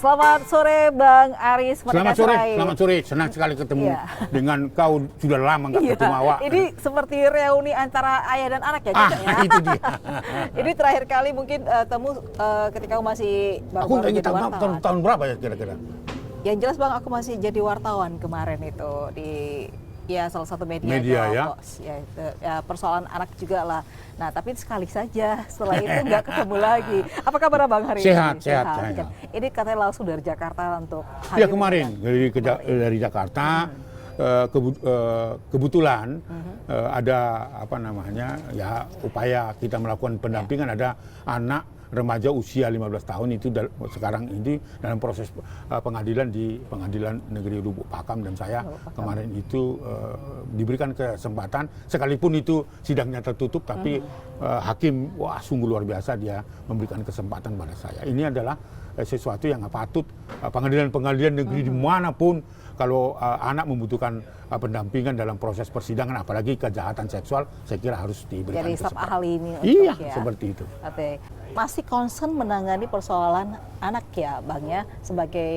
Selamat sore Bang Aris Merdeka Serai. Selamat sore. Senang sekali ketemu dengan kau. Sudah lama nggak ketemu awak. Ini seperti reuni antara ayah dan anak ya, ya? Itu dia. Ini terakhir kali mungkin temu ketika aku masih baru-baru jadi wartawan. Tahun berapa ya kira-kira? Yang jelas Bang, aku masih jadi wartawan kemarin itu di salah satu media ya. Persoalan anak juga lah. Nah, tapi sekali saja setelah itu nggak ketemu lagi. Apa kabar Bang hari ini? Sehat. Ini katanya langsung dari Jakarta untuk hadir. Ya kemarin dari Jakarta. Kebetulan ada upaya kita melakukan pendampingan. Ada anak remaja usia 15 tahun itu sekarang ini dalam proses pengadilan di Pengadilan Negeri Lubuk Pakam, dan saya kemarin itu diberikan kesempatan, sekalipun itu sidangnya tertutup, tapi hakim sungguh luar biasa, dia memberikan kesempatan pada saya. Ini adalah sesuatu yang patut pengadilan-pengadilan negeri dimanapun, kalau anak membutuhkan pendampingan dalam proses persidangan, apalagi kejahatan seksual, saya kira harus diberikan kesempatan. Jadi staf ahli ini seperti itu. Oke. Masih concern menangani persoalan anak ya Bang ya, sebagai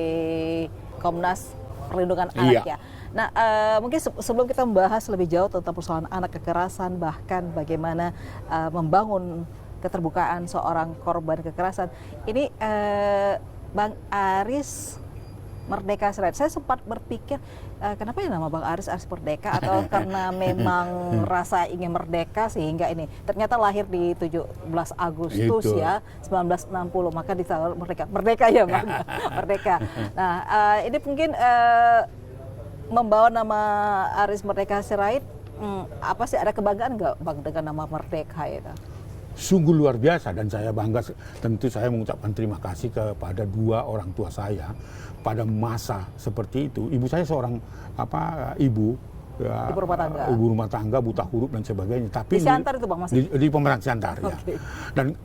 Komnas Perlindungan Anak ya. Nah, mungkin sebelum kita membahas lebih jauh tentang persoalan anak, kekerasan, bahkan bagaimana membangun keterbukaan seorang korban kekerasan, ini Bang Aris Merdeka Serai. Saya sempat berpikir kenapa ya nama Bang Aris Merdeka, atau karena memang rasa ingin merdeka sehingga ini ternyata lahir di 17 Agustus ya 1960, maka ditaruh merdeka ya Bang. Merdeka. Nah, ini mungkin membawa nama Aris Merdeka Serai, apa sih, ada kebanggaan nggak Bang dengan nama Merdeka itu? Sungguh luar biasa, dan saya bangga. Tentu saya mengucapkan terima kasih kepada dua orang tua saya pada masa seperti itu. Ibu saya seorang ibu rumah tangga, buta huruf dan sebagainya. Tapi di Siantar itu Bang, masih di Pemerintah Siantar ya. Dan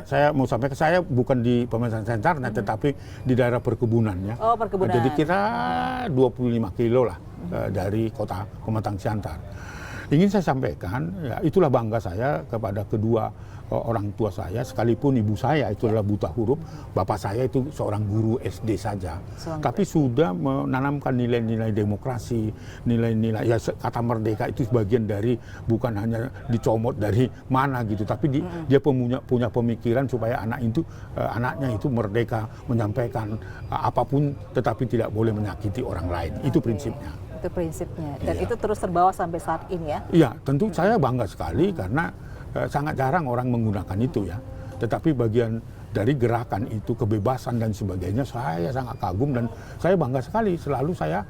saya mau sampaikan, saya bukan di Pemerintah Siantar, tetapi di daerah perkebunan ya. Oh, perkebunan. Jadi kira 25 kilo lah dari kota Pematang Siantar. Ingin saya sampaikan, ya, itulah bangga saya kepada kedua orang tua saya, sekalipun ibu saya itu adalah buta huruf, bapak saya itu seorang guru SD saja, tapi sudah menanamkan nilai-nilai demokrasi, nilai-nilai, ya kata merdeka itu sebagian dari, bukan hanya dicomot dari mana gitu, tapi dia punya pemikiran supaya anaknya itu merdeka menyampaikan apapun, tetapi tidak boleh menyakiti orang lain. Itu prinsipnya. Itu prinsipnya, dan itu terus terbawa sampai saat ini ya? Iya, tentu saya bangga sekali karena sangat jarang orang menggunakan itu ya. Tetapi bagian dari gerakan itu, kebebasan dan sebagainya, saya sangat kagum, dan saya bangga sekali. Selalu saya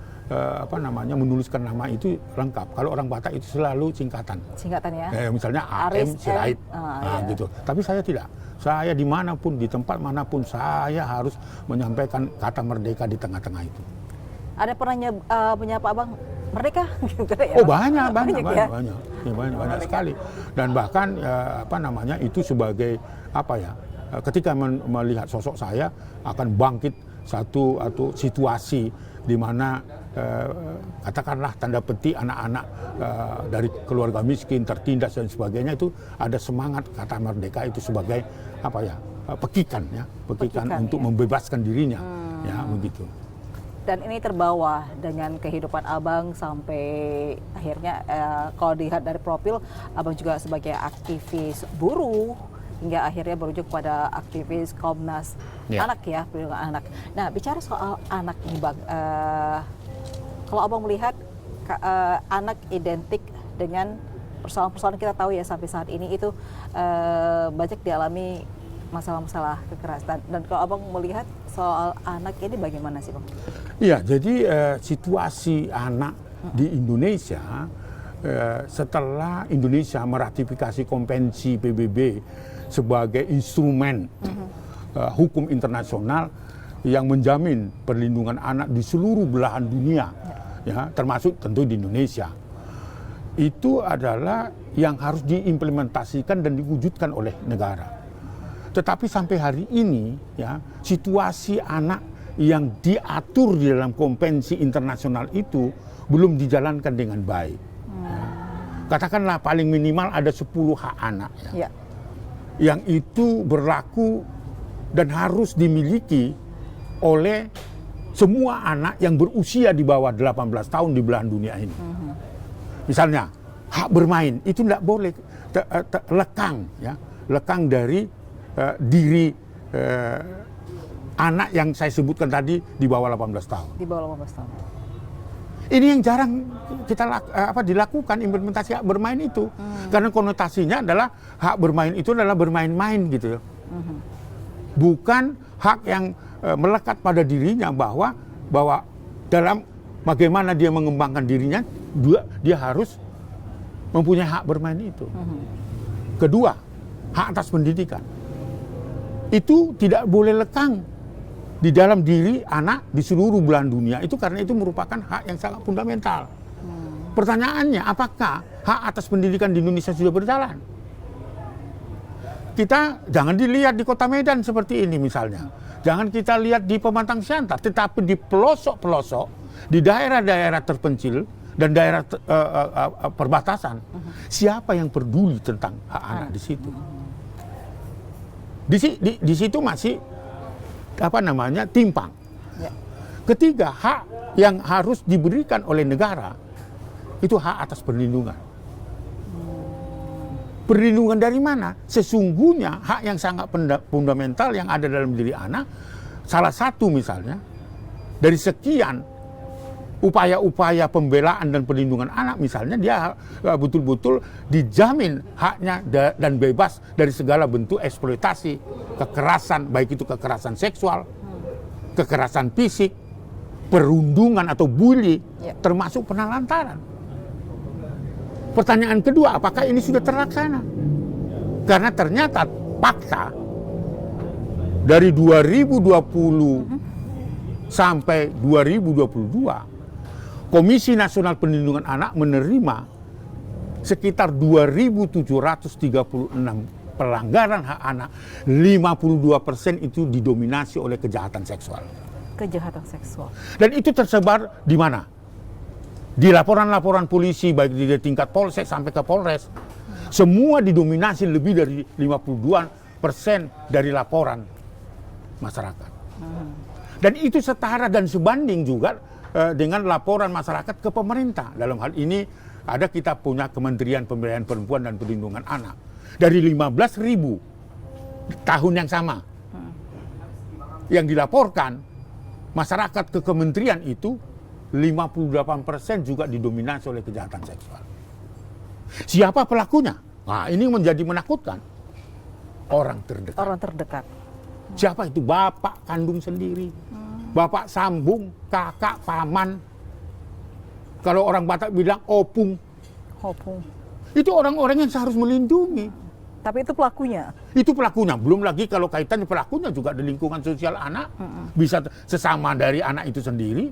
menuliskan nama itu lengkap. Kalau orang Batak itu selalu singkatan. Singkatan ya? Misalnya AM Sirait, gitu. Tapi saya tidak. Saya dimanapun, di tempat manapun, saya harus menyampaikan kata merdeka di tengah-tengah itu. Ada pernah menyapa Abang merdeka? Oh banyak sekali. Dan bahkan itu sebagai ketika melihat sosok saya akan bangkit satu atau situasi di mana katakanlah tanda petik anak-anak dari keluarga miskin, tertindas dan sebagainya, itu ada semangat kata merdeka itu sebagai pekikan untuk membebaskan dirinya, ya begitu. Dan ini terbawa dengan kehidupan Abang sampai akhirnya kalau dilihat dari profil, Abang juga sebagai aktivis buruh hingga akhirnya berujung pada aktivis Komnas Anak ya, perlindungan anak. Nah, bicara soal anak nih Bang, kalau Abang melihat anak identik dengan persoalan-persoalan, kita tahu ya sampai saat ini itu banyak dialami masalah-masalah kekerasan, dan kalau Abang melihat soal anak ini bagaimana sih Bang? Iya, jadi situasi anak di Indonesia setelah Indonesia meratifikasi Konvensi PBB sebagai instrumen hukum internasional yang menjamin perlindungan anak di seluruh belahan dunia, ya, termasuk tentu di Indonesia. Itu adalah yang harus diimplementasikan dan diwujudkan oleh negara. Tetapi sampai hari ini, ya, situasi anak yang diatur di dalam konvensi internasional itu belum dijalankan dengan baik. Katakanlah paling minimal ada 10 hak anak, ya, yang itu berlaku dan harus dimiliki oleh semua anak yang berusia di bawah 18 tahun di belahan dunia ini. Misalnya, hak bermain itu tidak boleh lekang, ya, lekang dari diri anak yang saya sebutkan tadi di bawah 18 tahun. Di bawah 18 tahun. Ini yang jarang kita dilakukan implementasi hak bermain itu, karena konotasinya adalah hak bermain itu adalah bermain-main gitu, bukan hak yang melekat pada dirinya bahwa dalam bagaimana dia mengembangkan dirinya dia harus mempunyai hak bermain itu. Kedua, hak atas pendidikan itu tidak boleh lekang di dalam diri anak di seluruh belahan dunia itu, karena itu merupakan hak yang sangat fundamental. Pertanyaannya, apakah hak atas pendidikan di Indonesia sudah berjalan? Kita jangan dilihat di Kota Medan seperti ini misalnya, jangan kita lihat di Pematang Siantar, tetapi di pelosok-pelosok, di daerah-daerah terpencil dan daerah perbatasan, siapa yang peduli tentang hak anak di situ? Di situ masih timpang. Ya. Ketiga, hak yang harus diberikan oleh negara itu hak atas perlindungan. Perlindungan dari mana? Sesungguhnya hak yang sangat fundamental yang ada dalam diri anak, salah satu misalnya dari sekian upaya-upaya pembelaan dan perlindungan anak, misalnya dia betul-betul dijamin haknya dan bebas dari segala bentuk eksploitasi, kekerasan, baik itu kekerasan seksual, kekerasan fisik, perundungan atau bully, termasuk penelantaran. Pertanyaan kedua, apakah ini sudah terlaksana? Karena ternyata fakta dari 2020 sampai 2022, Komisi Nasional Perlindungan Anak menerima sekitar 2.736 pelanggaran hak anak, 52% itu didominasi oleh kejahatan seksual. Kejahatan seksual. Dan itu tersebar di mana? Di laporan-laporan polisi, baik di tingkat polsek sampai ke polres. Semua didominasi lebih dari 52% dari laporan masyarakat. Dan itu setara dan sebanding juga dengan laporan masyarakat ke pemerintah. Dalam hal ini kita punya Kementerian Pemberdayaan Perempuan dan Perlindungan Anak. Dari 15.000 tahun yang sama yang dilaporkan masyarakat ke kementerian itu, 58% juga didominasi oleh kejahatan seksual. Siapa pelakunya? Nah, ini menjadi menakutkan. Orang terdekat. Orang terdekat. Siapa itu? Bapak kandung sendiri, bapak sambung, kakak, paman. Kalau orang Batak bilang opung. Opung. Itu orang-orang yang seharus melindungi. Tapi itu pelakunya. Itu pelakunya. Belum lagi kalau kaitannya pelakunya juga di lingkungan sosial anak, bisa sesama dari anak itu sendiri,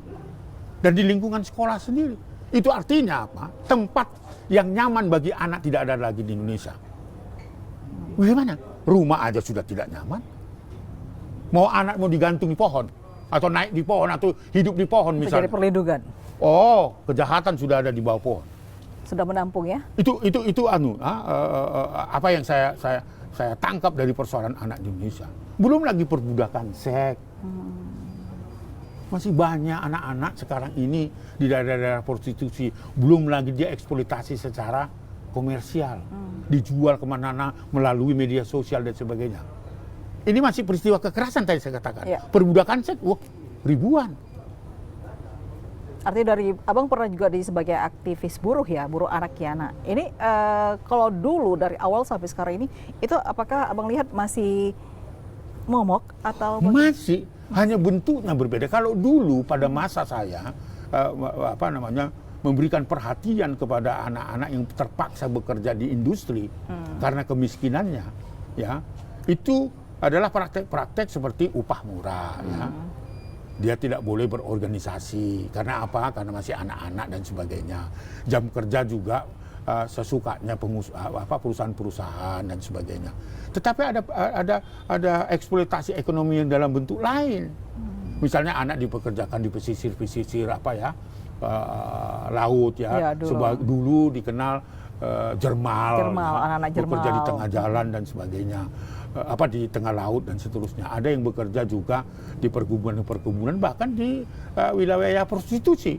dan di lingkungan sekolah sendiri. Itu artinya apa? Tempat yang nyaman bagi anak tidak ada lagi di Indonesia. Bagaimana? Rumah aja sudah tidak nyaman. Mau anak mau digantung di pohon, atau naik di pohon, atau hidup di pohon misalnya. Jadi perlindungan. Oh, kejahatan sudah ada di bawah pohon. Sudah menampung ya? Itu apa yang saya tangkap dari persoalan anak di Indonesia. Belum lagi perbudakan seks. Masih banyak anak-anak sekarang ini di daerah-daerah prostitusi. Belum lagi dia eksploitasi secara komersial. Dijual kemana-mana melalui media sosial dan sebagainya. Ini masih peristiwa kekerasan tadi saya katakan. Ya. Perbudakan seks, ribuan. Artinya dari Abang pernah juga sebagai aktivis buruh ya, buruh anak Kiana. Ini kalau dulu dari awal sampai sekarang ini, itu apakah Abang lihat masih momok atau masih? Hanya bentuknya berbeda. Kalau dulu pada masa saya memberikan perhatian kepada anak-anak yang terpaksa bekerja di industri karena kemiskinannya, ya itu adalah praktek-praktek seperti upah murah, ya. Dia tidak boleh berorganisasi. Karena apa? Karena masih anak-anak dan sebagainya. Jam kerja juga sesukanya perusahaan-perusahaan dan sebagainya. Tetapi ada eksploitasi ekonomi yang dalam bentuk lain. Misalnya anak dipekerjakan di pesisir-pesisir laut ya. Dulu dikenal Jermal, anak-anak Jermal, bekerja di tengah jalan dan sebagainya. di tengah laut dan seterusnya. Ada yang bekerja juga di perkebunan, bahkan di wilayah prostitusi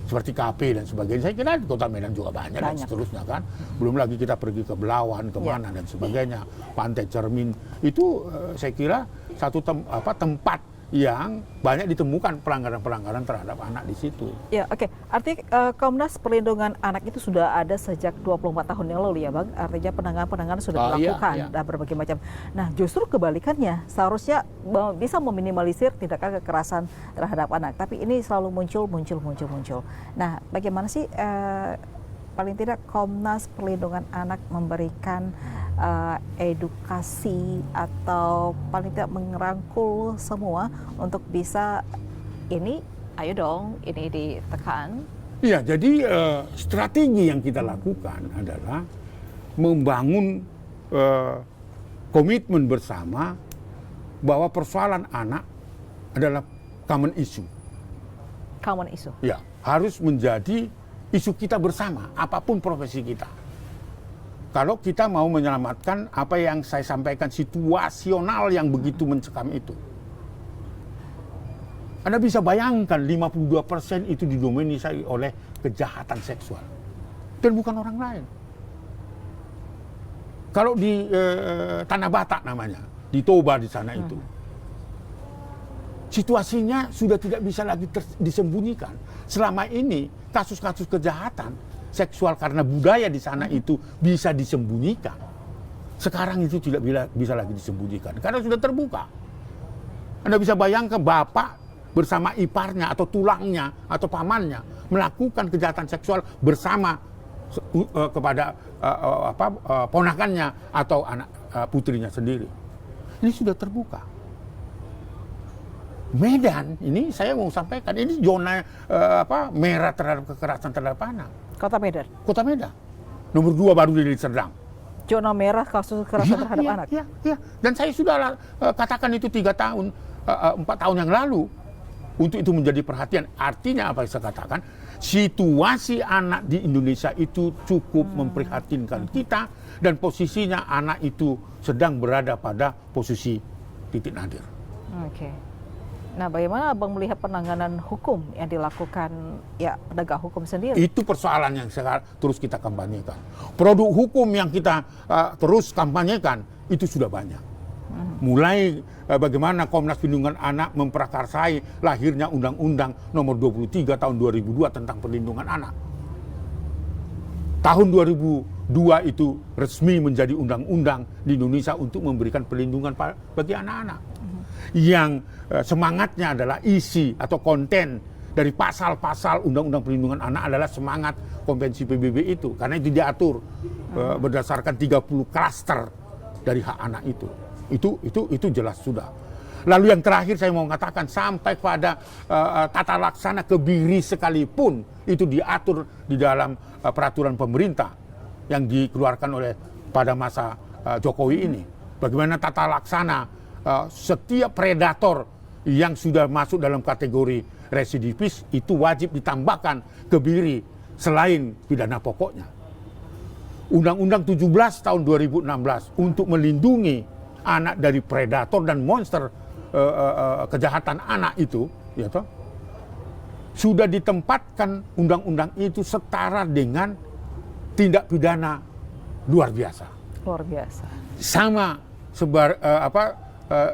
seperti kafe dan sebagainya. Saya kira di Kota Medan juga banyak. Dan seterusnya kan. Belum lagi kita pergi ke Belawan, kemana dan sebagainya. Pantai Cermin itu saya kira satu tempat yang banyak ditemukan pelanggaran-pelanggaran terhadap anak di situ. Ya, oke. Artinya Komnas Perlindungan Anak itu sudah ada sejak 24 tahun yang lalu ya, Bang. Artinya penanganan sudah dilakukan dan berbagai macam. Nah, justru kebalikannya, seharusnya bisa meminimalisir tindakan kekerasan terhadap anak. Tapi ini selalu muncul. Nah, bagaimana sih paling tidak Komnas Perlindungan Anak memberikan edukasi atau paling tidak merangkul semua untuk bisa ayo dong, ini ditekan. Iya, jadi strategi yang kita lakukan adalah membangun komitmen bersama bahwa persoalan anak adalah common issue. Common issue. Ya, harus menjadi isu kita bersama, apapun profesi kita. Kalau kita mau menyelamatkan apa yang saya sampaikan, situasional yang begitu mencekam itu. Anda bisa bayangkan 52% itu didominasi oleh kejahatan seksual. Dan bukan orang lain. Kalau di Tanah Batak namanya, di Toba di sana itu. Situasinya sudah tidak bisa lagi disembunyikan. Selama ini kasus-kasus kejahatan seksual karena budaya di sana itu bisa disembunyikan. Sekarang itu tidak bisa lagi disembunyikan karena sudah terbuka. Anda bisa bayangkan bapak bersama iparnya atau tulangnya atau pamannya melakukan kejahatan seksual bersama kepada ponakannya atau anak putrinya sendiri. Ini sudah terbuka. Medan ini saya mau sampaikan ini zona merah terhadap kekerasan terhadap anak. Kota Medan. Kota Medan. Nomor 2 baru di Serdang. Zona merah kasus kekerasan terhadap anak. Iya. Dan saya sudah katakan itu 4 tahun yang lalu. Untuk itu menjadi perhatian. Artinya apa yang saya katakan? Situasi anak di Indonesia itu cukup memprihatinkan kita. Dan posisinya anak itu sedang berada pada posisi titik nadir. Oke. Nah, bagaimana Abang melihat penanganan hukum yang dilakukan penegak hukum sendiri? Itu persoalan yang sekarang terus kita kampanyekan. Produk hukum yang kita terus kampanyekan itu sudah banyak. Mulai bagaimana Komnas Perlindungan Anak memprakarsai lahirnya Undang-Undang Nomor 23 Tahun 2002 tentang perlindungan anak. Tahun 2002 itu resmi menjadi undang-undang di Indonesia untuk memberikan perlindungan bagi anak-anak. Yang semangatnya adalah isi atau konten dari pasal-pasal Undang-Undang Perlindungan Anak adalah semangat Konvensi PBB itu. Karena itu diatur berdasarkan 30 klaster dari hak anak itu. Itu jelas sudah. Lalu yang terakhir saya mau mengatakan sampai pada tata laksana kebiri sekalipun itu diatur di dalam peraturan pemerintah yang dikeluarkan oleh pada masa Jokowi ini. Bagaimana tata laksana setiap predator yang sudah masuk dalam kategori residivis itu wajib ditambahkan kebiri selain pidana pokoknya. Undang-Undang 17 tahun 2016 untuk melindungi anak dari predator dan monster kejahatan anak itu, sudah ditempatkan undang-undang itu setara dengan tindak pidana luar biasa. Luar biasa. Sama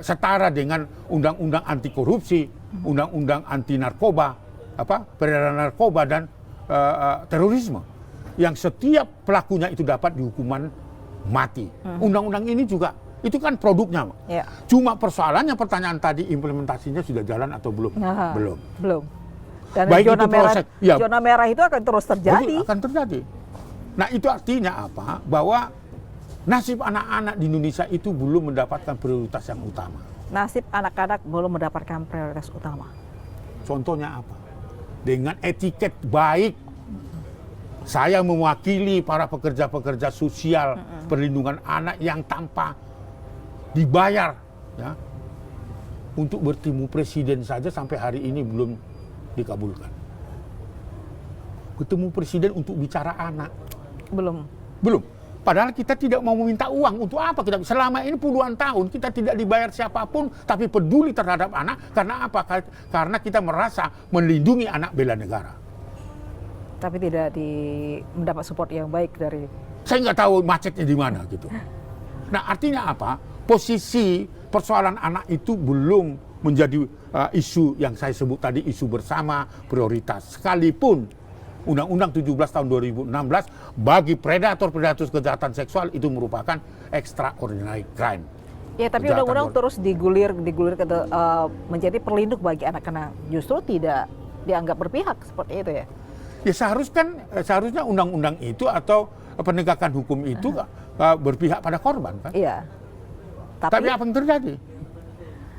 setara dengan undang-undang anti korupsi, undang-undang anti narkoba, peredaran narkoba dan terorisme, yang setiap pelakunya itu dapat dihukuman mati. Undang-undang ini juga itu kan produknya. Ya. Cuma persoalannya pertanyaan tadi implementasinya sudah jalan atau belum? Belum. Dan baik zona itu merah, proses, zona merah itu akan terus terjadi. Akan terjadi. Nah itu artinya apa? Bahwa nasib anak-anak di Indonesia itu belum mendapatkan prioritas yang utama. Nasib anak-anak belum mendapatkan prioritas utama. Contohnya apa? Dengan etiket baik, saya mewakili para pekerja-pekerja sosial perlindungan anak yang tanpa dibayar, untuk bertemu presiden saja sampai hari ini belum dikabulkan. Ketemu presiden untuk bicara anak. Belum. Padahal kita tidak mau meminta uang. Untuk apa kita? Selama ini puluhan tahun kita tidak dibayar siapapun, tapi peduli terhadap anak. Karena apa? Karena kita merasa melindungi anak bela negara. Tapi tidak mendapat support yang baik dari... Saya nggak tahu macetnya di mana gitu. Nah, artinya apa? Posisi persoalan anak itu belum menjadi isu yang saya sebut tadi, isu bersama, prioritas. Sekalipun Undang-Undang 17 tahun 2016 bagi predator-predator kejahatan seksual itu merupakan extraordinary crime. Ya, tapi undang-undang terus digulir menjadi perlindung bagi anak-anak. Justru tidak dianggap berpihak seperti itu ya? Ya seharusnya undang-undang itu atau penegakan hukum itu berpihak pada korban kan? Iya. Tapi apa yang terjadi?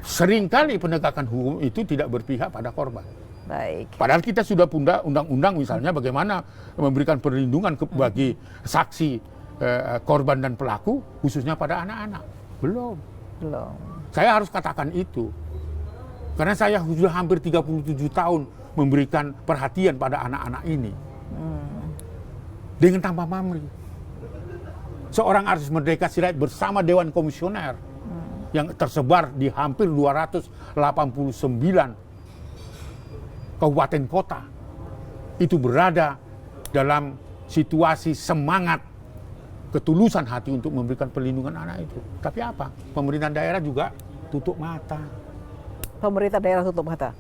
Seringkali penegakan hukum itu tidak berpihak pada korban. Baik. Padahal kita sudah punya undang-undang misalnya bagaimana memberikan perlindungan bagi saksi, korban dan pelaku, khususnya pada anak-anak. Belum. Saya harus katakan itu. Karena saya sudah hampir 37 tahun memberikan perhatian pada anak-anak ini. Dengan tanpa pamrih. Seorang artis Merdeka Sirait bersama Dewan Komisioner yang tersebar di hampir 289 kabupaten kota itu berada dalam situasi semangat ketulusan hati untuk memberikan perlindungan anak itu. Tapi apa? Pemerintah daerah juga tutup mata. Pemerintah daerah tutup mata?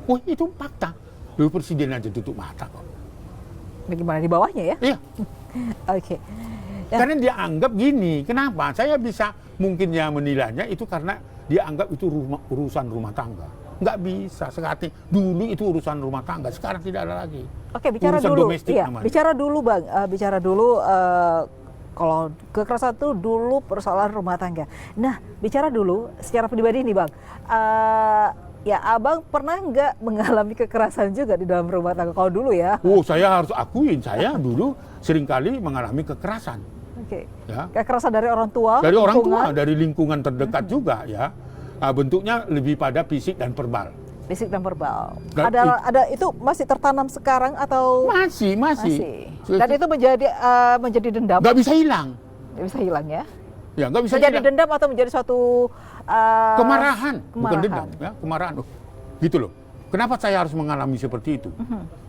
Wah, itu fakta. Lalu presiden aja tutup mata kok. Bagaimana di bawahnya ya? Iya. Oke. Ya. Karena dia anggap gini, kenapa? Saya bisa mungkin ya menilainya itu karena dia anggap itu urusan rumah tangga. Nggak bisa, sekali dulu itu urusan rumah tangga, sekarang tidak ada lagi. Oke, bicara urusan dulu. Domestik Iya, namanya. bicara dulu Bang, bicara dulu kalau kekerasan itu dulu persoalan rumah tangga. Nah, bicara dulu secara pribadi nih Bang, ya Abang pernah nggak mengalami kekerasan juga di dalam rumah tangga kalau dulu ya? Oh, saya harus akuin, saya dulu seringkali mengalami kekerasan. Oke. Ya. Kekerasan dari orang tua? Dari orang tua, lingkungan? dari lingkungan terdekat juga ya. Bentuknya lebih pada fisik dan verbal. Fisik dan verbal. Dan Ada itu masih tertanam sekarang atau? Masih. Dan itu menjadi dendam? Nggak bisa hilang. Nggak bisa hilang ya? Ya, nggak bisa Menjadi hilang. dendam atau menjadi suatu Kemarahan, bukan dendam, ya, kemarahan. Oh, gitu loh. Kenapa saya harus mengalami seperti itu?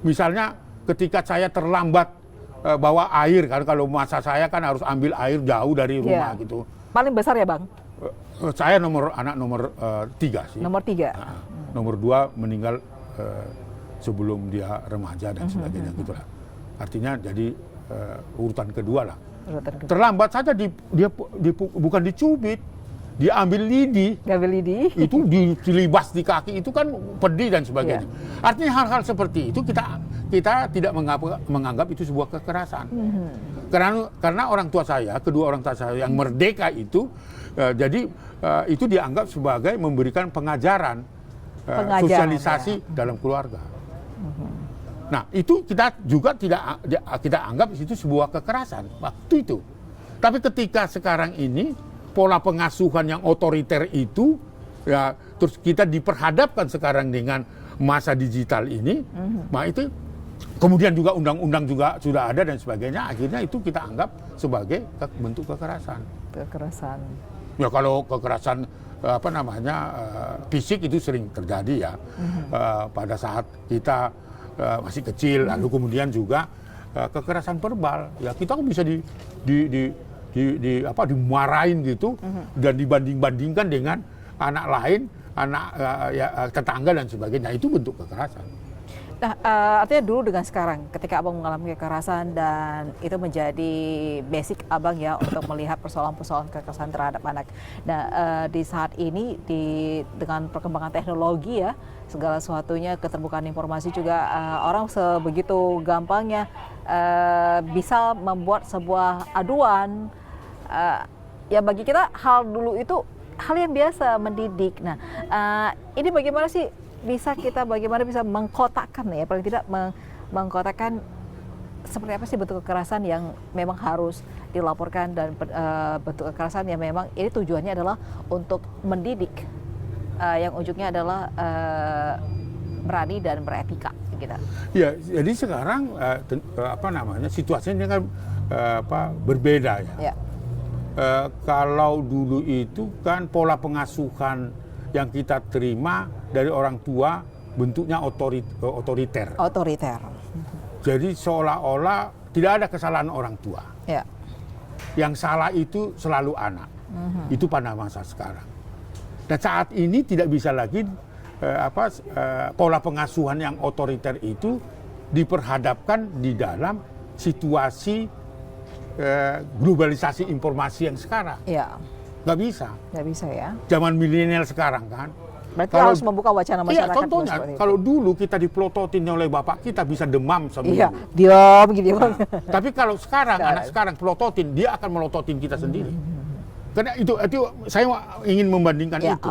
Misalnya ketika saya terlambat bawa air, kan kalau masa saya kan harus ambil air jauh dari rumah gitu. Paling besar ya Bang? Saya anak nomor 3 sih. Nomor 3. Nomor 2 meninggal sebelum dia remaja dan sebagainya gitulah. Artinya jadi urutan kedua lah. Terlambat saja bukan dicubit, diambil lidi. Ngambil lidi. Itu dilibas di kaki itu kan pedih dan sebagainya. Artinya hal-hal seperti itu kita tidak menganggap itu sebuah kekerasan. Karena orang tua saya, kedua orang tua saya yang merdeka itu jadi itu dianggap sebagai memberikan pengajaran sosialisasi dalam keluarga. Nah, itu kita juga kita anggap itu sebuah kekerasan waktu itu. Tapi ketika sekarang ini pola pengasuhan yang otoriter itu ya terus kita diperhadapkan sekarang dengan masa digital ini, nah itu kemudian juga undang-undang juga sudah ada dan sebagainya, akhirnya itu kita anggap sebagai bentuk kekerasan. Ya kalau kekerasan fisik itu sering terjadi ya pada saat kita masih kecil, lalu kemudian juga kekerasan verbal ya kita bisa dimarahin gitu dan dibanding-bandingkan dengan anak lain, tetangga dan sebagainya, itu bentuk kekerasan. Nah, artinya dulu dengan sekarang, ketika Abang mengalami kekerasan dan itu menjadi basic Abang ya untuk melihat persoalan-persoalan kekerasan terhadap anak. Nah, di saat ini dengan perkembangan teknologi ya, segala sesuatunya, keterbukaan informasi juga orang sebegitu gampangnya bisa membuat sebuah aduan. Ya bagi kita hal dulu itu hal yang biasa, mendidik. Nah, ini bagaimana sih bagaimana bisa mengkotakkan ya, paling tidak mengkotakkan seperti apa sih bentuk kekerasan yang memang harus dilaporkan dan bentuk kekerasan yang memang ini tujuannya adalah untuk mendidik, yang ujungnya adalah berani dan beretika gitu. Ya, jadi sekarang situasinya kan berbeda ya. Ya. Kalau dulu itu kan pola pengasuhan yang kita terima dari orang tua bentuknya otoriter. Otoriter. Jadi seolah-olah tidak ada kesalahan orang tua. Ya. Yang salah itu selalu anak. Itu pada masa sekarang. Dan saat ini tidak bisa lagi pola pengasuhan yang otoriter itu diperhadapkan di dalam situasi globalisasi informasi yang sekarang. Ya. Nggak bisa. Nggak bisa ya. Zaman milenial sekarang kan. Berarti harus membuka wacana masyarakat. Iya, contohnya kalau dulu kita diplototin oleh bapak kita bisa demam seminggu. Iya, diam gitu. Tapi kalau sekarang anak sekarang pelototin, dia akan melototin kita sendiri. Karena itu saya ingin membandingkan Ya, itu.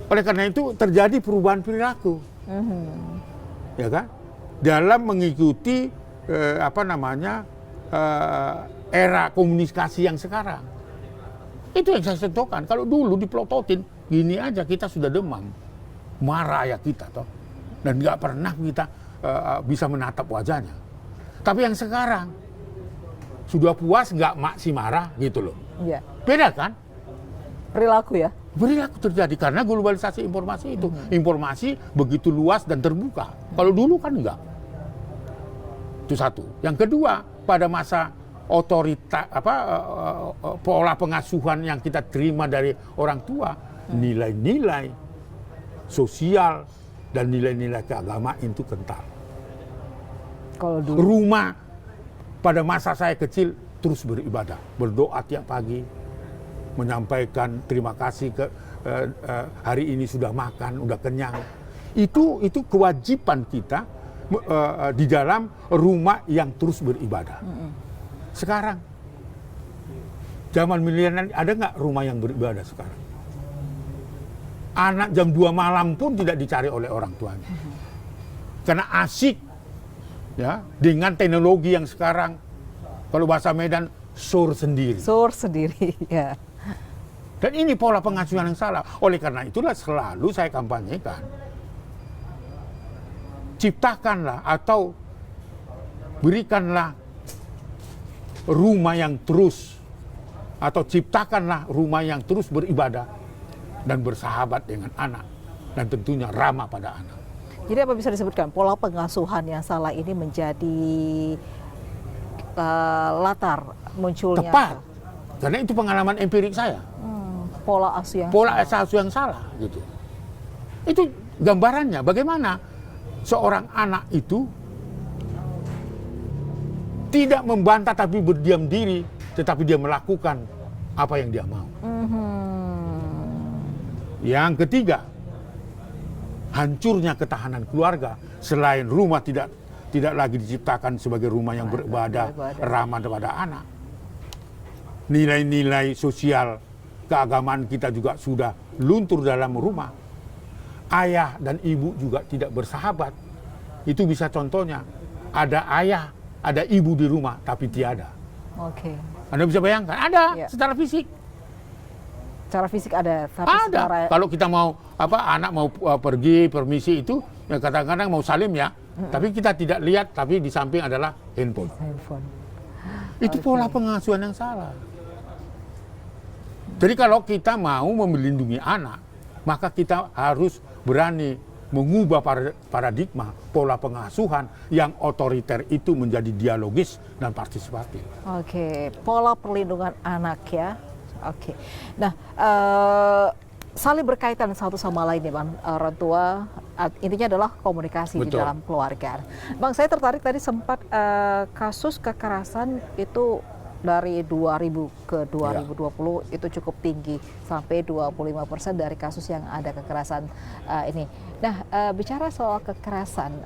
Oleh karena itu terjadi perubahan perilaku. Ya kan? Dalam mengikuti era komunikasi yang sekarang. Itu yang saya sentuhkan. Kalau dulu dipelototin, gini aja kita sudah demam. Marah ya kita toh. Dan nggak pernah kita bisa menatap wajahnya. Tapi yang sekarang, sudah puas nggak masih marah gitu loh. Iya. Beda kan? Perilaku ya? Perilaku terjadi karena globalisasi informasi itu. Informasi begitu luas dan terbuka. Kalau dulu kan enggak. Itu satu. Yang kedua, pada masa pola pengasuhan yang kita terima dari orang tua, nilai-nilai sosial dan nilai-nilai keagamaan itu kental. Kalau dulu Rumah pada masa saya kecil terus beribadah, berdoa tiap pagi, menyampaikan terima kasih hari ini sudah makan, sudah kenyang. Itu kewajiban kita di dalam rumah yang terus beribadah. Sekarang zaman milenial ada nggak rumah yang beribadah sekarang? Anak jam 2 malam pun tidak dicari oleh orang tuanya. Karena asik ya dengan teknologi yang sekarang, kalau bahasa Medan sur sendiri. sur sendiri ya. Dan ini pola pengasuhan yang salah. Oleh karena itulah selalu saya kampanyekan, ciptakanlah atau berikanlah rumah yang terus, atau ciptakanlah rumah yang terus beribadah dan bersahabat dengan anak, dan tentunya ramah pada anak. Jadi apa bisa disebutkan pola pengasuhan yang salah ini menjadi latar munculnya? Tepat, karena itu pengalaman empirik saya. Pola asuh yang Pola asuh yang salah gitu. Itu gambarannya bagaimana seorang anak itu tidak membantah tapi berdiam diri, tetapi dia melakukan apa yang dia mau. Yang ketiga, hancurnya ketahanan keluarga. Selain rumah tidak lagi diciptakan sebagai rumah yang beribadah, ramah kepada anak. Nilai-nilai sosial keagamaan kita juga sudah luntur dalam rumah. Ayah dan ibu juga tidak bersahabat. Itu bisa contohnya, ada ayah, ada ibu di rumah, tapi tiada. Oke. Anda bisa bayangkan, ada Ya. secara fisik. Secara fisik ada, tapi Ada. secara Kalau kita mau anak mau pergi permisi itu, ya kadang-kadang mau salim ya, tapi kita tidak lihat, tapi di samping adalah handphone. Itu pola pengasuhan yang salah. Jadi kalau kita mau melindungi anak, maka kita harus berani mengubah paradigma pola pengasuhan yang otoriter itu menjadi dialogis dan partisipatif. Oke, pola perlindungan anak ya. Oke. Nah, saling berkaitan satu sama lain ya Bang. Orang tua intinya adalah komunikasi di Betul. dalam keluarga. Bang, saya tertarik tadi sempat kasus kekerasan itu dari 2000 ke 2020 itu cukup tinggi sampai 25% dari kasus yang ada kekerasan ini. Nah, bicara soal kekerasan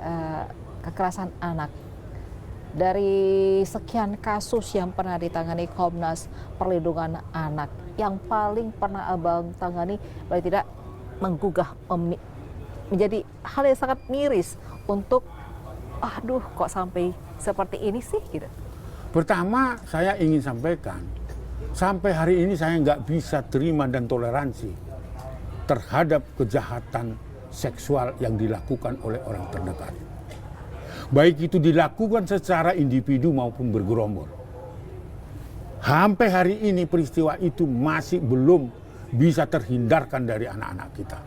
anak, dari sekian kasus yang pernah ditangani Komnas Perlindungan Anak, yang paling pernah Abang tangani paling tidak menggugah, menjadi hal yang sangat miris untuk, aduh kok sampai seperti ini sih gitu. Pertama, saya ingin sampaikan, sampai hari ini saya nggak bisa terima dan toleransi terhadap kejahatan seksual yang dilakukan oleh orang terdekat. Baik itu dilakukan secara individu maupun bergerombol. Sampai hari ini peristiwa itu masih belum bisa terhindarkan dari anak-anak kita.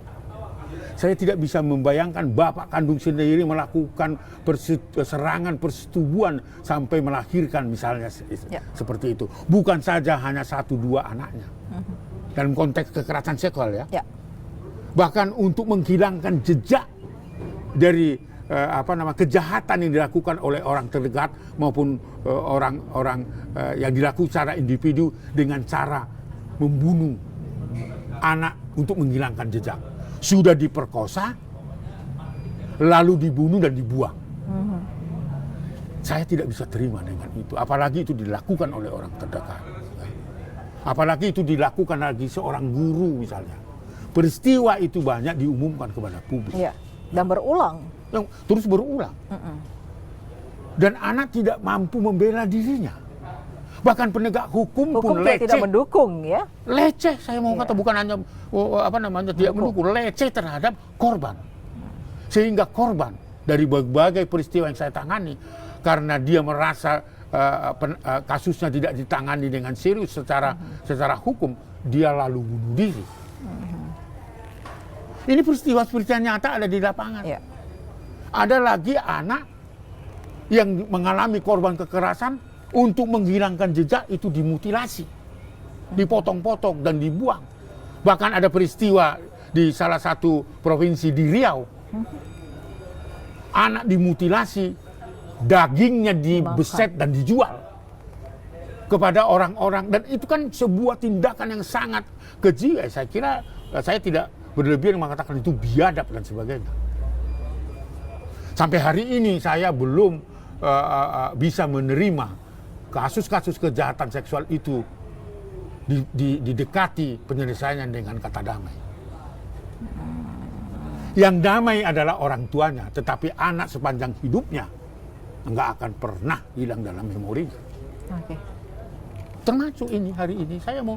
Saya tidak bisa membayangkan bapak kandung sendiri melakukan serangan persetubuhan sampai melahirkan misalnya seperti itu. Bukan saja hanya 1-2 anaknya. Dalam konteks kekerasan seksual ya. Bahkan untuk menghilangkan jejak dari kejahatan yang dilakukan oleh orang terdekat maupun orang-orang yang dilakukan secara individu dengan cara membunuh anak untuk menghilangkan jejak. Sudah diperkosa, lalu dibunuh dan dibuang. Saya tidak bisa terima dengan itu. Apalagi itu dilakukan oleh orang terdekat. Apalagi itu dilakukan lagi seorang guru misalnya. Peristiwa itu banyak diumumkan kepada publik. Ya, dan berulang. Terus berulang. Dan anak tidak mampu membela dirinya. Bahkan penegak hukum pun leceh. Tidak mendukung ya. Leceh, saya mau kata bukan hanya tidak mendukung, leceh terhadap korban. Sehingga korban dari berbagai peristiwa yang saya tangani, karena dia merasa kasusnya tidak ditangani dengan serius secara hukum, dia lalu bunuh diri. Ini peristiwa nyata ada di lapangan. Ya. Ada lagi anak yang mengalami korban kekerasan, untuk menghilangkan jejak itu dimutilasi, dipotong-potong dan dibuang. Bahkan ada peristiwa di salah satu provinsi di Riau, anak dimutilasi, dagingnya dibeset dan dijual kepada orang-orang, dan itu kan sebuah tindakan yang sangat keji. Saya kira saya tidak berlebihan mengatakan itu biadab dan sebagainya. Sampai hari ini saya belum bisa menerima kasus-kasus kejahatan seksual itu didekati penyelesaiannya dengan kata damai. Yang damai adalah orang tuanya, tetapi anak sepanjang hidupnya nggak akan pernah hilang dalam memorinya. Termasuk ini hari ini saya mau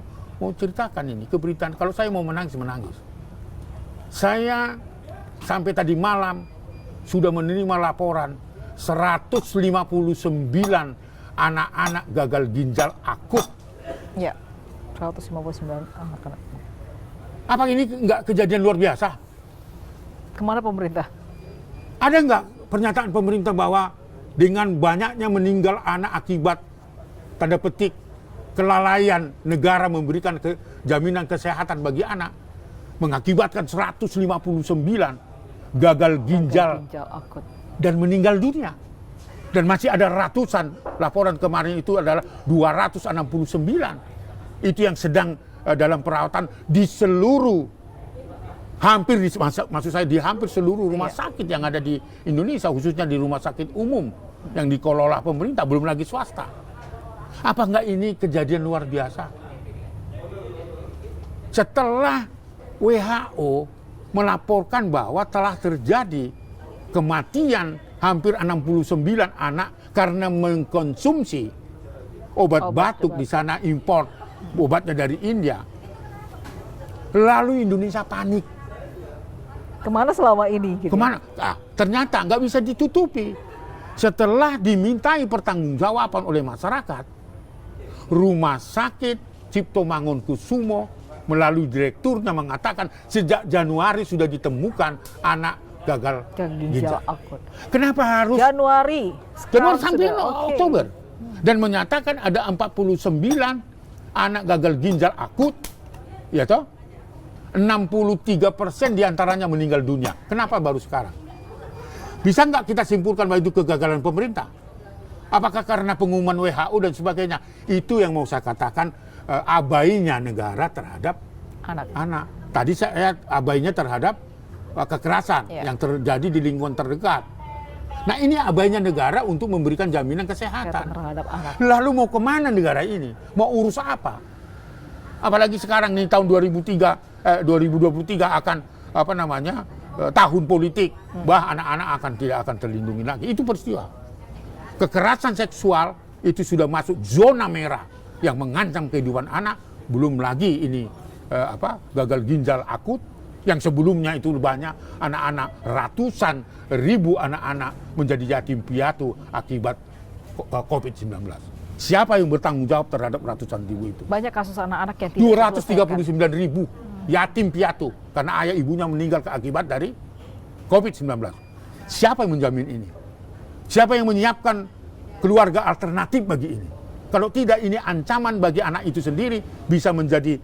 ceritakan ini keberitaan. Kalau saya mau menangis. Saya sampai tadi malam sudah menerima laporan 159 anak-anak gagal ginjal akut. Ya, 159 anak-anak. Apa ini nggak kejadian luar biasa? Kemana pemerintah? Ada nggak pernyataan pemerintah bahwa dengan banyaknya meninggal anak akibat tanda petik kelalaian negara memberikan jaminan kesehatan bagi anak, mengakibatkan 159 gagal ginjal akut dan meninggal dunia? Dan masih ada ratusan, laporan kemarin itu adalah 269. Itu yang sedang dalam perawatan di seluruh, maksud saya di hampir seluruh rumah sakit yang ada di Indonesia, khususnya di rumah sakit umum yang dikelola pemerintah, belum lagi swasta. Apa enggak ini kejadian luar biasa? Setelah WHO melaporkan bahwa telah terjadi kematian hampir 69 anak karena mengkonsumsi obat batuk di sana, impor obatnya dari India. Lalu Indonesia panik. Kemana selama ini? Gitu? Kemana? Ternyata nggak bisa ditutupi. Setelah dimintai pertanggungjawaban oleh masyarakat, Rumah Sakit Cipto Mangunkusumo melalui direkturnya mengatakan sejak Januari sudah ditemukan anak gagal ginjal akut. Kenapa harus Januari sampai Oktober? Dan menyatakan ada 49 anak gagal ginjal akut, ya toh? 63% diantaranya meninggal dunia. Kenapa baru sekarang? Bisa nggak kita simpulkan bahwa itu kegagalan pemerintah? Apakah karena pengumuman WHO dan sebagainya? Itu yang mau saya katakan abainya negara terhadap anak. Tadi saya abainya terhadap kekerasan yang terjadi di lingkungan terdekat. Nah ini abainya negara untuk memberikan jaminan kesehatan terhadap anak. Lalu mau kemana negara ini? Mau urus apa? Apalagi sekarang nih tahun 2023 akan tahun politik, anak-anak tidak akan terlindungi lagi. Itu peristiwa kekerasan seksual itu sudah masuk zona merah yang mengancam kehidupan anak. Belum lagi ini gagal ginjal akut yang sebelumnya itu banyak anak-anak, ratusan ribu anak-anak menjadi yatim piatu akibat COVID-19. Siapa yang bertanggung jawab terhadap ratusan ribu itu? Banyak kasus anak-anak yang tidak 239.000 yatim piatu karena ayah ibunya meninggal akibat dari COVID-19. Siapa yang menjamin ini? Siapa yang menyiapkan keluarga alternatif bagi ini? Kalau tidak, ini ancaman bagi anak itu sendiri, bisa menjadi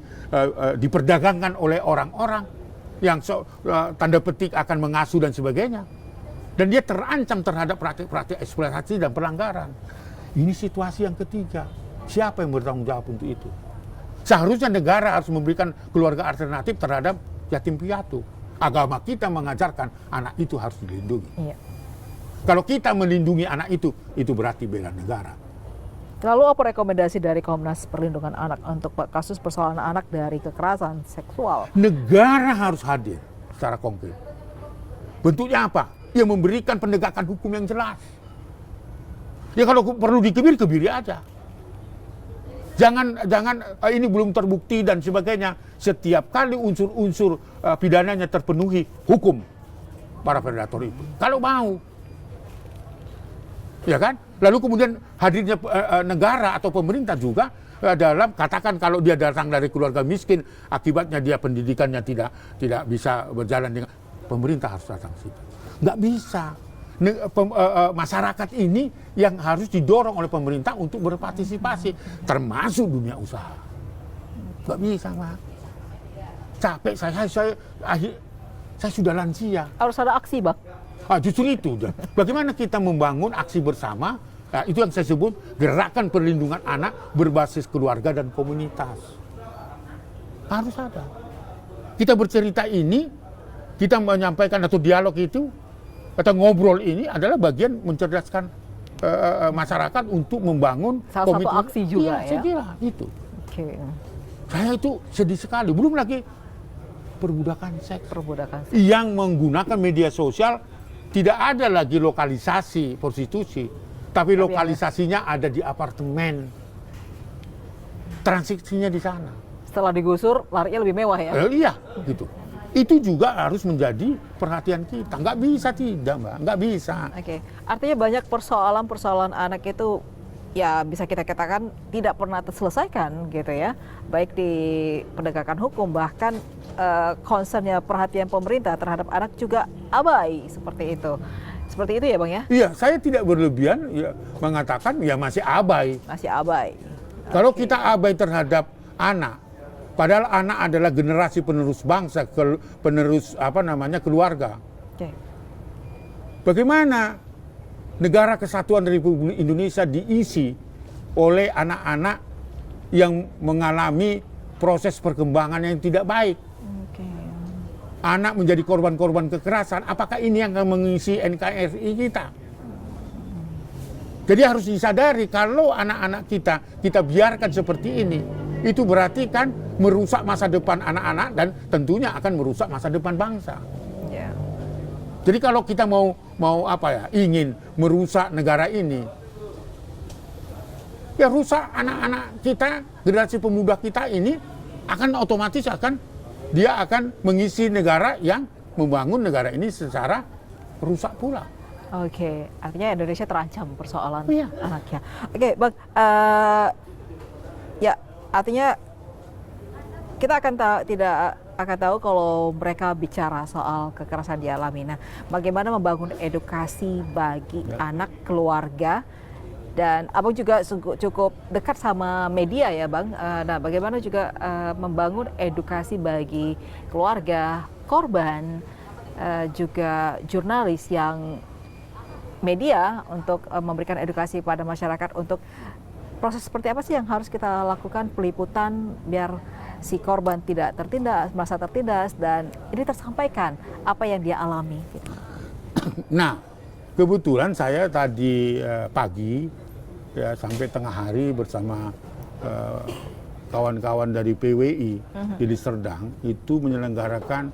diperdagangkan oleh orang-orang yang tanda petik akan mengasuh dan sebagainya. Dan dia terancam terhadap praktik-praktik eksploitasi dan pelanggaran. Ini situasi yang ketiga. Siapa yang bertanggung jawab untuk itu? Seharusnya negara harus memberikan keluarga alternatif terhadap yatim piatu. Agama kita mengajarkan anak itu harus dilindungi. Iya. Kalau kita melindungi anak itu berarti bela negara. Lalu apa rekomendasi dari Komnas Perlindungan Anak untuk kasus persoalan anak dari kekerasan seksual? Negara harus hadir secara konkret. Bentuknya apa? Ya memberikan penegakan hukum yang jelas. Ya kalau perlu dikebiri aja. Jangan ini belum terbukti dan sebagainya. Setiap kali unsur-unsur pidananya terpenuhi, hukum para predator itu. Kalau mau. Ya kan? Lalu kemudian hadirnya negara atau pemerintah juga dalam, katakan kalau dia datang dari keluarga miskin, akibatnya dia pendidikannya tidak bisa berjalan dengan, pemerintah harus datang situ. Nggak bisa. Masyarakat ini yang harus didorong oleh pemerintah untuk berpartisipasi, termasuk dunia usaha. Nggak bisa, Pak. Capek saya sudah lansia. Harus ada aksi, Bang. Justru itu. Bagaimana kita membangun aksi bersama, itu yang saya sebut gerakan perlindungan anak berbasis keluarga dan komunitas. Harus ada. Kita bercerita ini, kita menyampaikan atau dialog itu, atau ngobrol ini adalah bagian mencerdaskan masyarakat untuk membangun salah satu aksi juga, ya. Saya kira itu. Okay. Saya itu sedih sekali. Belum lagi perbudakan seks. Yang menggunakan media sosial. Tidak ada lagi lokalisasi prostitusi, tapi lokalisasinya ada di apartemen. Transaksinya di sana. Setelah digusur, larinya lebih mewah ya? Iya, gitu. Itu juga harus menjadi perhatian kita. Nggak bisa tidak, Mbak. Nggak bisa. Oke. Artinya banyak persoalan anak itu ya bisa kita katakan tidak pernah terselesaikan gitu ya, baik di penegakan hukum, bahkan concernnya perhatian pemerintah terhadap anak juga abai seperti itu ya, Bang ya? Iya, saya tidak berlebihan ya, mengatakan ya masih abai. Kalau kita abai terhadap anak, padahal anak adalah generasi penerus bangsa, penerus keluarga. Okay. Bagaimana negara kesatuan Republik Indonesia diisi oleh anak-anak yang mengalami proses perkembangan yang tidak baik. Okay. Anak menjadi korban-korban kekerasan. Apakah ini yang akan mengisi NKRI kita? Jadi harus disadari kalau anak-anak kita biarkan seperti ini, itu berarti kan merusak masa depan anak-anak dan tentunya akan merusak masa depan bangsa. Yeah. Jadi kalau kita ingin merusak negara ini, ya rusak anak-anak kita, generasi pemuda kita ini akan otomatis dia akan mengisi negara yang membangun negara ini secara rusak pula. Oke, artinya Indonesia terancam persoalan anaknya. Oke, Bang, ya artinya kita tidak akan tahu kalau mereka bicara soal kekerasan dialami. Nah, bagaimana membangun edukasi bagi anak, keluarga, dan Abang juga cukup dekat sama media ya, Bang. Nah, bagaimana juga membangun edukasi bagi keluarga, korban, juga jurnalis yang media untuk memberikan edukasi pada masyarakat untuk proses seperti apa sih yang harus kita lakukan peliputan biar si korban tidak merasa tertindas dan ini tersampaikan apa yang dia alami. Gitu. Nah, kebetulan saya tadi pagi ya sampai tengah hari bersama kawan-kawan dari PWI di Serdang itu menyelenggarakan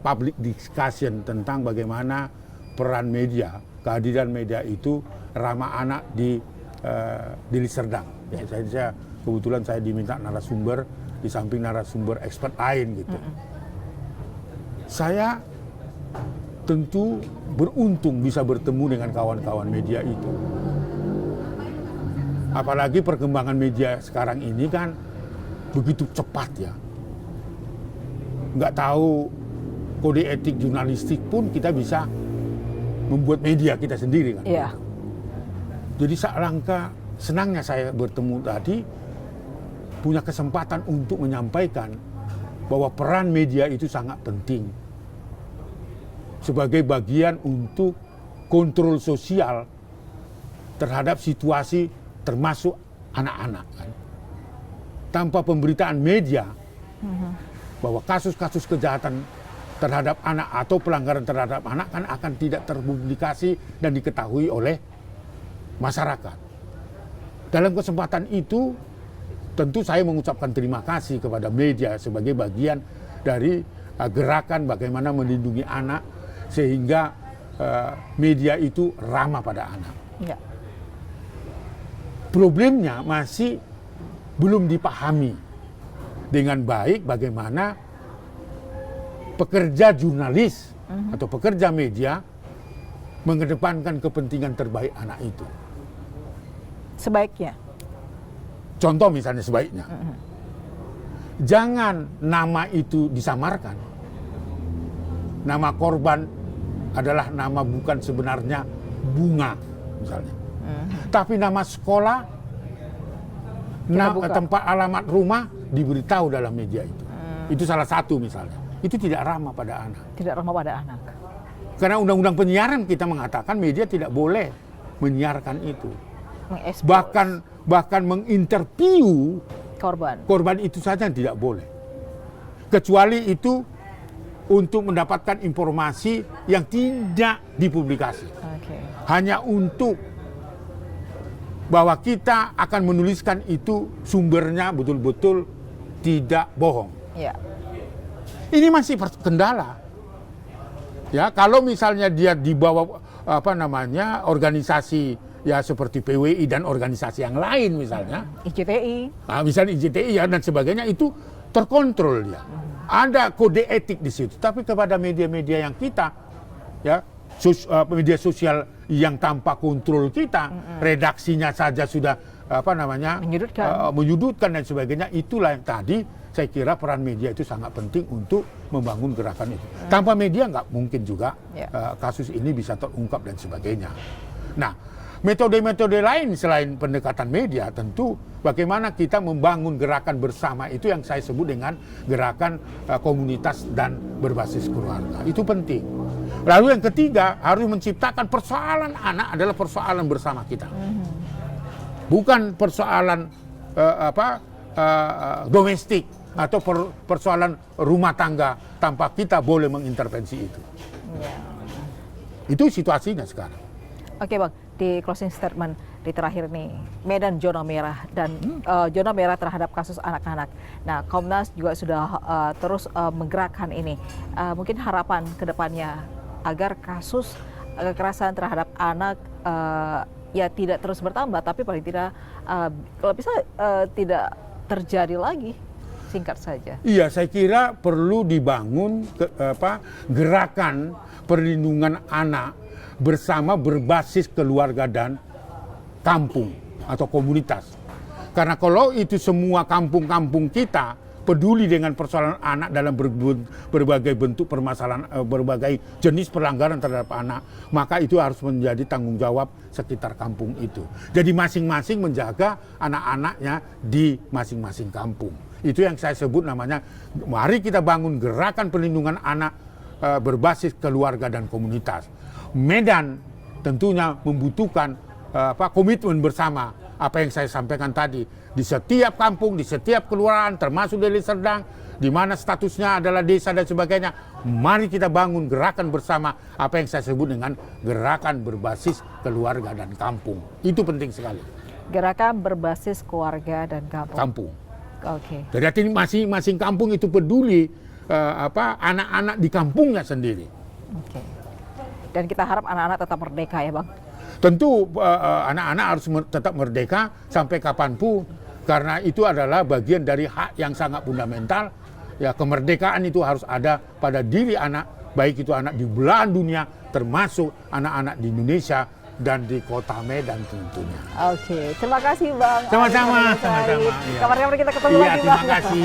public discussion tentang bagaimana peran media, kehadiran media itu ramah anak di Serdang. Ya, saya kebetulan saya diminta narasumber di samping narasumber expert lain gitu. Saya tentu beruntung bisa bertemu dengan kawan-kawan media itu. Apalagi perkembangan media sekarang ini kan begitu cepat ya. Nggak tahu kode etik jurnalistik pun kita bisa membuat media kita sendiri kan. Iya. Jadi alangkah senangnya saya bertemu tadi, punya kesempatan untuk menyampaikan bahwa peran media itu sangat penting sebagai bagian untuk kontrol sosial terhadap situasi termasuk anak-anak kan. Tanpa pemberitaan media bahwa kasus-kasus kejahatan terhadap anak atau pelanggaran terhadap anak kan akan tidak terpublikasi dan diketahui oleh masyarakat. Dalam kesempatan itu tentu saya mengucapkan terima kasih kepada media sebagai bagian dari gerakan bagaimana melindungi anak sehingga media itu ramah pada anak. Ya. Problemnya masih belum dipahami dengan baik bagaimana pekerja jurnalis atau pekerja media mengedepankan kepentingan terbaik anak itu. Sebaiknya. Contoh misalnya sebaiknya, jangan nama itu disamarkan. Nama korban adalah nama bukan sebenarnya Bunga misalnya. Tapi nama sekolah, tempat alamat rumah diberitahu dalam media itu. Itu salah satu misalnya. Itu tidak ramah pada anak. Tidak ramah pada anak. Karena undang-undang penyiaran kita mengatakan media tidak boleh menyiarkan itu. Mengekspos Bahkan menginterview korban itu saja tidak boleh. Kecuali itu untuk mendapatkan informasi yang tidak dipublikasi. Okay. Hanya untuk bahwa kita akan menuliskan itu sumbernya betul-betul tidak bohong. Ya. Ini masih kendala. Ya, kalau misalnya dia di bawah organisasi ya seperti PWI dan organisasi yang lain misalnya, IJTI. Misalnya IJTI ya dan sebagainya itu terkontrol dia. Ada kode etik di situ. Tapi kepada media-media yang kita ya media sosial yang tanpa kontrol kita, redaksinya saja sudah menyudutkan dan sebagainya, itulah yang tadi saya kira peran media itu sangat penting untuk membangun gerakan itu. Tanpa media nggak mungkin juga kasus ini bisa terungkap dan sebagainya. Nah, metode-metode lain selain pendekatan media tentu bagaimana kita membangun gerakan bersama itu yang saya sebut dengan gerakan komunitas dan berbasis keluarga. Itu penting. Lalu yang ketiga harus menciptakan persoalan anak adalah persoalan bersama kita. Bukan persoalan domestik atau persoalan rumah tangga tanpa kita boleh mengintervensi itu. Ya. Itu situasinya sekarang. Oke Bang, di closing statement di terakhir nih, Medan zona merah dan zona merah terhadap kasus anak-anak. Nah, Komnas juga sudah terus menggerakkan ini. Mungkin harapan ke depannya agar kasus kekerasan terhadap anak ya tidak terus bertambah, tapi paling tidak kalau bisa tidak terjadi lagi. Singkat saja. Iya, saya kira perlu dibangun gerakan perlindungan anak bersama berbasis keluarga dan kampung atau komunitas. Karena kalau itu semua kampung-kampung kita peduli dengan persoalan anak dalam berbagai bentuk permasalahan, berbagai jenis pelanggaran terhadap anak, maka itu harus menjadi tanggung jawab sekitar kampung itu. Jadi masing-masing menjaga anak-anaknya di masing-masing kampung. Itu yang saya sebut namanya, mari kita bangun gerakan perlindungan anak berbasis keluarga dan komunitas. Medan tentunya membutuhkan komitmen bersama apa yang saya sampaikan tadi. Di setiap kampung, di setiap kelurahan, termasuk Deli Serdang, di mana statusnya adalah desa dan sebagainya. Mari kita bangun gerakan bersama apa yang saya sebut dengan gerakan berbasis keluarga dan kampung. Itu penting sekali. Gerakan berbasis keluarga dan kampung. Oke. Jadi masing-masing kampung itu peduli anak-anak di kampungnya sendiri. Oke. Dan kita harap anak-anak tetap merdeka ya Bang. Tentu anak-anak harus tetap merdeka sampai kapanpun, karena itu adalah bagian dari hak yang sangat fundamental. Ya, kemerdekaan itu harus ada pada diri anak, baik itu anak di belahan dunia, termasuk anak-anak di Indonesia dan di Kota Medan tentunya. Oke, terima kasih Bang. Sama-sama, Ali. sama-sama. Iya. Kapan-kapan kita ketemu Iya, lagi Bang. terima kasih.